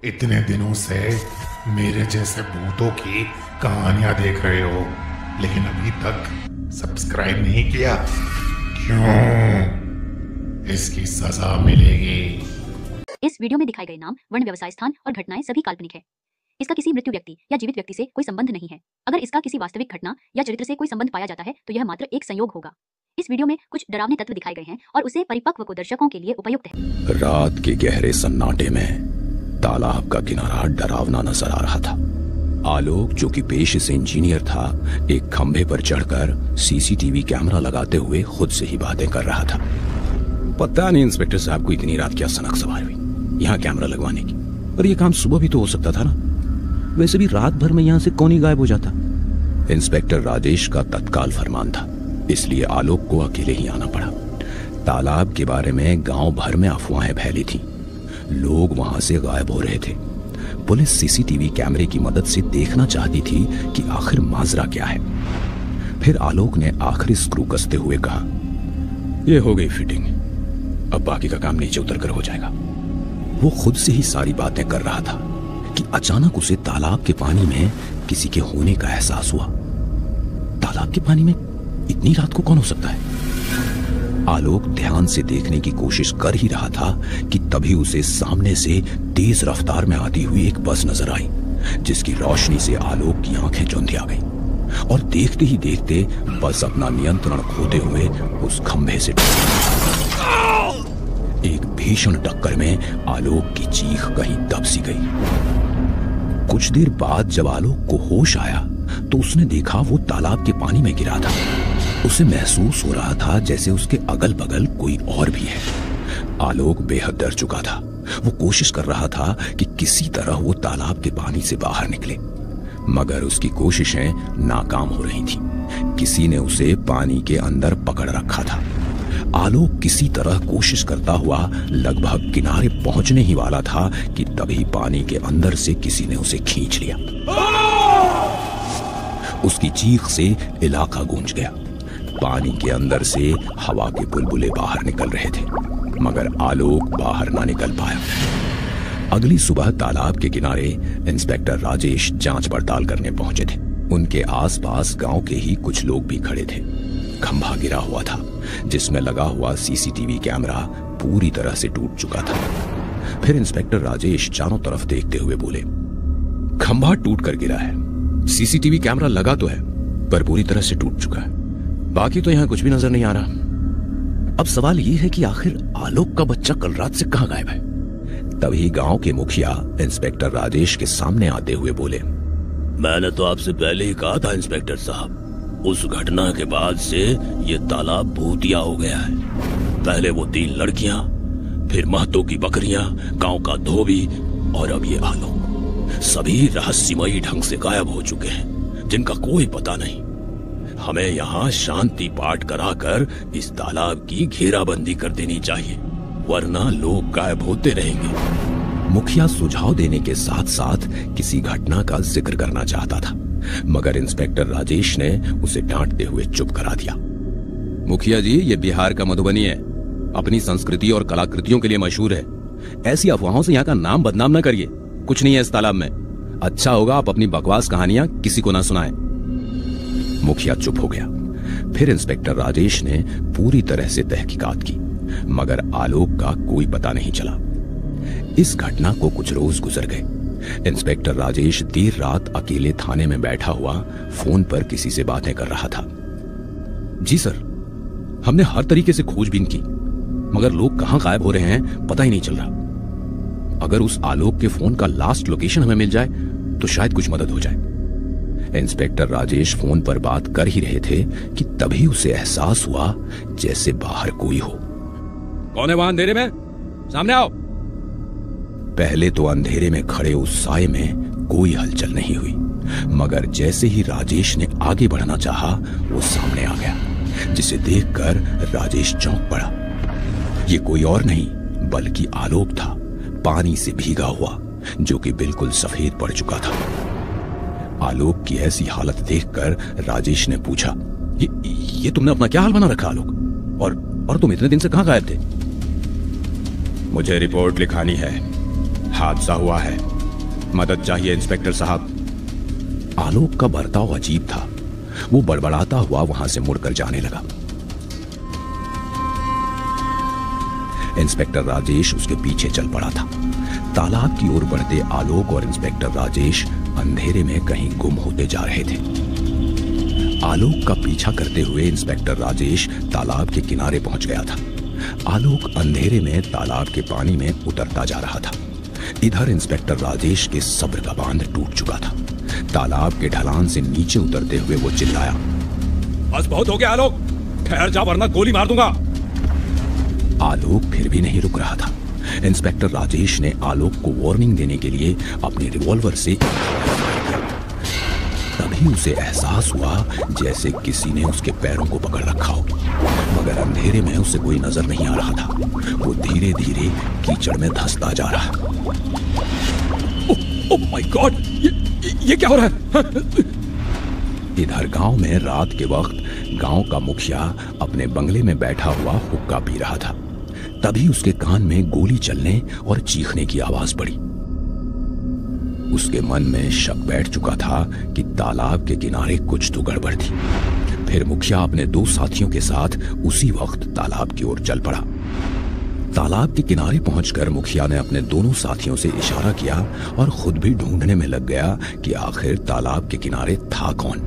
इतने दिनों से मेरे जैसे भूतों की कहानियां देख रहे हो, लेकिन अभी तक सब्सक्राइब नहीं किया। क्यों? इसकी सजा मिलेगी। इस वीडियो में दिखाए गए नाम, वर्ण, व्यवसाय स्थान और घटनाएं सभी काल्पनिक है। इसका किसी मृत्यु व्यक्ति या जीवित व्यक्ति से कोई संबंध नहीं है। अगर इसका किसी वास्तविक घटना या चरित्र से कोई संबंध पाया जाता है तो यह मात्र एक संयोग होगा। इस वीडियो में कुछ डरावने तत्व दिखाए गए हैं और उसे परिपक्व को दर्शकों के लिए उपयुक्त है। रात के गहरे सन्नाटे में तालाब का किनारा डरावना नजर आ रहा था। आलोक, जो कि पेशे से इंजीनियर था, एक खंभे पर चढ़कर सीसीटीवी कैमरा लगाते हुए खुद से ही बातें कर रहा था। पता नहीं इंस्पेक्टर साहब को इतनी रात क्या सनक सवार हुई यहाँ कैमरा लगवाने की। पर यह काम सुबह भी तो हो सकता था ना। वैसे भी रात भर में यहाँ से कौन ही गायब हो जाता। इंस्पेक्टर राजेश का तत्काल फरमान था, इसलिए आलोक को अकेले ही आना पड़ा। तालाब के बारे में गांव भर में अफवाहें फैली थी। लोग वहां से गायब हो रहे थे। पुलिस सीसीटीवी कैमरे की मदद से देखना चाहती थी कि आखिर माजरा क्या है। फिर आलोक ने आखिरी स्क्रू कसते हुए कहा, यह हो गई फिटिंग, अब बाकी का काम नीचे उतरकर हो जाएगा। वो खुद से ही सारी बातें कर रहा था कि अचानक उसे तालाब के पानी में किसी के होने का एहसास हुआ। तालाब के पानी में इतनी रात को कौन हो सकता है? आलोक ध्यान से देखने की कोशिश कर ही रहा था कि तभी उसे सामने से तेज रफ्तार में आती हुई एक बस नजर आई, जिसकी रोशनी से आलोक की आंखें चौंधिया गईं और देखते ही देखते बस अपना नियंत्रण खोते हुए उस खंभे से एक भीषण टक्कर में आलोक की चीख कहीं दब सी गई। कुछ देर बाद जब आलोक को होश आया तो उसने देखा वो तालाब के पानी में गिरा था। उसे महसूस हो रहा था जैसे उसके अगल बगल कोई और भी है। आलोक बेहद डर चुका था। वो कोशिश कर रहा था कि किसी तरह वो तालाब के पानी से बाहर निकले, मगर उसकी कोशिशें नाकाम हो रही थीं। किसी ने उसे पानी के अंदर पकड़ रखा था। आलोक किसी तरह कोशिश करता हुआ लगभग किनारे पहुंचने ही वाला था कि तभी पानी के अंदर से किसी ने उसे खींच लिया। उसकी चीख से इलाका गूंज गया। पानी के अंदर से हवा के बुलबुले बाहर निकल रहे थे, मगर आलोक बाहर ना निकल पाया। अगली सुबह तालाब के किनारे इंस्पेक्टर राजेश जांच पड़ताल करने पहुंचे थे। उनके आसपास गांव के ही कुछ लोग भी खड़े थे। खंभा गिरा हुआ था, जिसमें लगा हुआ सीसीटीवी कैमरा पूरी तरह से टूट चुका था। फिर इंस्पेक्टर राजेश चारों तरफ देखते हुए बोले, खंभा टूट कर गिरा है, सीसीटीवी कैमरा लगा तो है पर पूरी तरह से टूट चुका है। बाकी तो यहाँ कुछ भी नजर नहीं आ रहा। अब सवाल ये है कि आखिर आलोक का बच्चा कल रात से कहाँ गायब है? तभी गांव के मुखिया इंस्पेक्टर राजेश के सामने आते हुए बोले, मैंने तो आपसे पहले ही कहा था इंस्पेक्टर साहब, उस घटना के बाद से ये तालाब भूतिया हो गया है। पहले वो 3 लड़कियां, फिर महतो की बकरियां, गांव का धोबी और अब ये आलोक, सभी रहस्यमयी ढंग से गायब हो चुके हैं, जिनका कोई पता नहीं। हमें यहाँ शांति पाठ कराकर इस तालाब की घेराबंदी कर देनी चाहिए, वरना लोग गायब होते रहेंगे। मुखिया सुझाव देने के साथ साथ किसी घटना का जिक्र करना चाहता था, मगर इंस्पेक्टर राजेश ने उसे डांटते हुए चुप करा दिया। मुखिया जी, ये बिहार का मधुबनी है, अपनी संस्कृति और कलाकृतियों के लिए मशहूर है। ऐसी अफवाहों से यहाँ का नाम बदनाम न करिए। कुछ नहीं है इस तालाब में। अच्छा होगा आप अपनी बकवास कहानियां किसी को ना सुनाएं। मुखिया चुप हो गया। फिर इंस्पेक्टर राजेश ने पूरी तरह से तहकीकात की, मगर आलोक का कोई पता नहीं चला। इस घटना को कुछ रोज गुजर गए। इंस्पेक्टर राजेश देर रात अकेले थाने में बैठा हुआ फोन पर किसी से बातें कर रहा था। जी सर, हमने हर तरीके से खोजबीन की, मगर लोग कहां गायब हो रहे हैं पता ही नहीं चल रहा। अगर उस आलोक के फोन का लास्ट लोकेशन हमें मिल जाए तो शायद कुछ मदद हो जाए। इंस्पेक्टर राजेश फोन पर बात कर ही रहे थे कि तभी उसे एहसास हुआ जैसे बाहर कोई हो। कौन है वहां अंधेरे में? सामने आओ। पहले तो अंधेरे में खड़े उस साए में कोई हलचल नहीं हुई, मगर जैसे ही राजेश ने आगे बढ़ना चाहा, वो सामने आ गया, जिसे देखकर राजेश चौंक पड़ा। ये कोई और नहीं बल्कि आलोक था, पानी से भीगा हुआ, जो कि बिल्कुल सफेद पड़ चुका था। आलोक की ऐसी हालत देखकर राजेश ने पूछा, ये तुमने अपना क्या हाल बना रखा आलोक? और तुम इतने दिन से कहां गायब थे? मुझे रिपोर्ट लिखानी है। हादसा हुआ है, मदद चाहिए इंस्पेक्टर साहब। आलोक का बर्ताव अजीब था। वो बड़बड़ाता हुआ वहां से मुड़कर जाने लगा। इंस्पेक्टर राजेश उसके पीछे चल पड़ा था। तालाब की ओर बढ़ते आलोक और इंस्पेक्टर राजेश अंधेरे में कहीं गुम होते जा रहे थे। आलोक का पीछा करते हुए इंस्पेक्टर राजेश तालाब के किनारे पहुंच गया था। आलोक अंधेरे में तालाब के पानी में उतरता जा रहा था। इधर इंस्पेक्टर राजेश के सब्र का बांध टूट चुका था। तालाब के ढलान से नीचे उतरते हुए वो चिल्लाया, बस बहुत हो गया आलोक, ठहर जा वरना गोली मार दूंगा। आलोक फिर भी नहीं रुक रहा था। इंस्पेक्टर राजेश ने आलोक को वार्निंग देने के लिए अपने रिवॉल्वर से तभी उसे एहसास हुआ जैसे किसी ने उसके पैरों को पकड़ रखा हो, मगर अंधेरे में उसे कोई नजर नहीं आ रहा था। वो धीरे धीरे कीचड़ में धंसता जा रहा। ओह माय गॉड, ये क्या हो रहा है? इधर गांव में रात के वक्त गांव का मुखिया अपने बंगले में बैठा हुआ हुक्का पी रहा था। तभी उसके कान में गोली चलने और चीखने की आवाज पड़ी। उसके मन में शक बैठ चुका था कि तालाब के किनारे कुछ तो गड़बड़ थी। फिर मुखिया अपने 2 साथियों के साथ उसी वक्त तालाब की ओर चल पड़ा। तालाब के किनारे पहुंचकर मुखिया ने अपने दोनों साथियों से इशारा किया और खुद भी ढूंढने में लग गया कि आखिर तालाब के किनारे था कौन।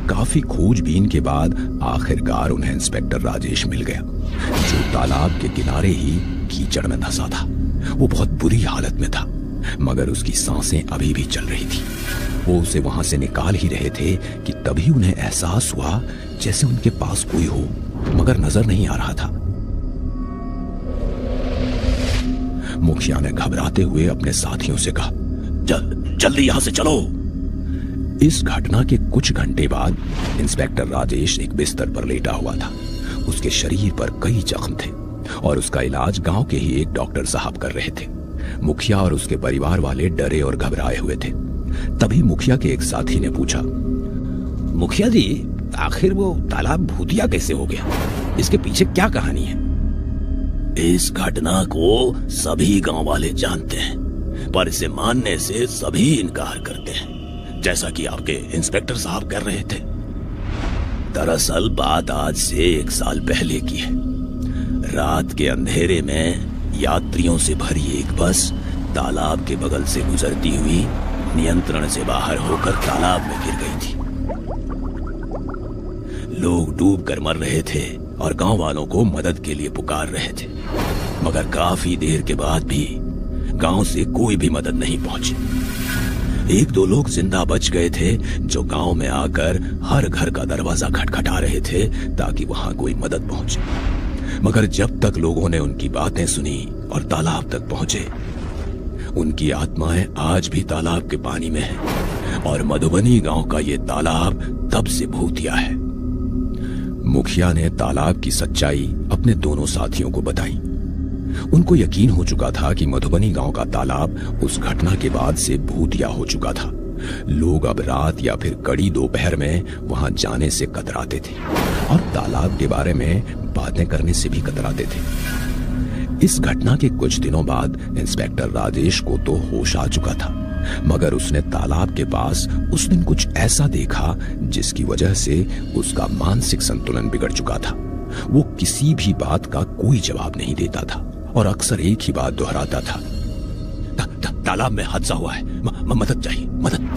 काफी खोजबीन के बाद आखिरकार उन्हें इंस्पेक्टर राजेश मिल गया, जो तालाब के किनारे ही कीचड़ में धंसा था। वो बहुत बुरी हालत में था, मगर उसकी सांसें अभी भी चल रही थी। वो उसे वहां से निकाल ही रहे थे कि तभी उन्हें एहसास हुआ जैसे उनके पास कोई हो, मगर नजर नहीं आ रहा था। मुखिया ने घबराते हुए अपने साथियों से कहा, जल्दी यहां से चलो। इस घटना के कुछ घंटे बाद इंस्पेक्टर राजेश एक बिस्तर पर लेटा हुआ था। उसके शरीर पर कई जख्म थे और उसका इलाज गांव के ही एक डॉक्टर साहब कर रहे थे। मुखिया और उसके परिवार वाले डरे और घबराए हुए थे। तभी मुखिया के एक साथी ने पूछा, मुखिया जी, आखिर वो तालाब भूतिया कैसे हो गया? इसके पीछे क्या कहानी है? इस घटना को सभी गांव वाले जानते हैं, पर इसे मानने से सभी इनकार करते हैं, जैसा कि आपके इंस्पेक्टर साहब कर रहे थे। दरअसल बात आज से 1 साल पहले की है। रात के अंधेरे में यात्रियों से भरी एक बस तालाब के बगल से गुजरती हुई नियंत्रण से बाहर होकर तालाब में गिर गई थी। लोग डूबकर मर रहे थे और गांव वालों को मदद के लिए पुकार रहे थे, मगर काफी देर के बाद भी गांव से कोई भी मदद नहीं पहुंची। 1-2 लोग जिंदा बच गए थे, जो गांव में आकर हर घर का दरवाजा खटखटा रहे थे ताकि वहां कोई मदद पहुंचे। मगर जब तक लोगों ने उनकी बातें सुनी और तालाब तक पहुंचे, उनकी आत्माएं आज भी तालाब के पानी में हैं और मधुबनी गांव का ये तालाब तब से भूतिया है। मुखिया ने तालाब की सच्चाई अपने दोनों साथियों को बताई। उनको यकीन हो चुका था कि मधुबनी गांव का तालाब उस घटना के बाद से भूतिया हो चुका था। लोग अब रात या फिर कड़ी दोपहर में वहां जाने से कतराते थे और तालाब के बारे में बातें करने से भी कतराते थे। इस घटना के कुछ दिनों बाद इंस्पेक्टर राजेश को तो होश आ चुका था, मगर उसने तालाब के पास उस दिन कुछ ऐसा देखा जिसकी वजह से उसका मानसिक संतुलन बिगड़ चुका था। वो किसी भी बात का कोई जवाब नहीं देता था और अक्सर एक ही बात दोहराता था, तालाब में हादसा हुआ है, मदद चाहिए, मदद।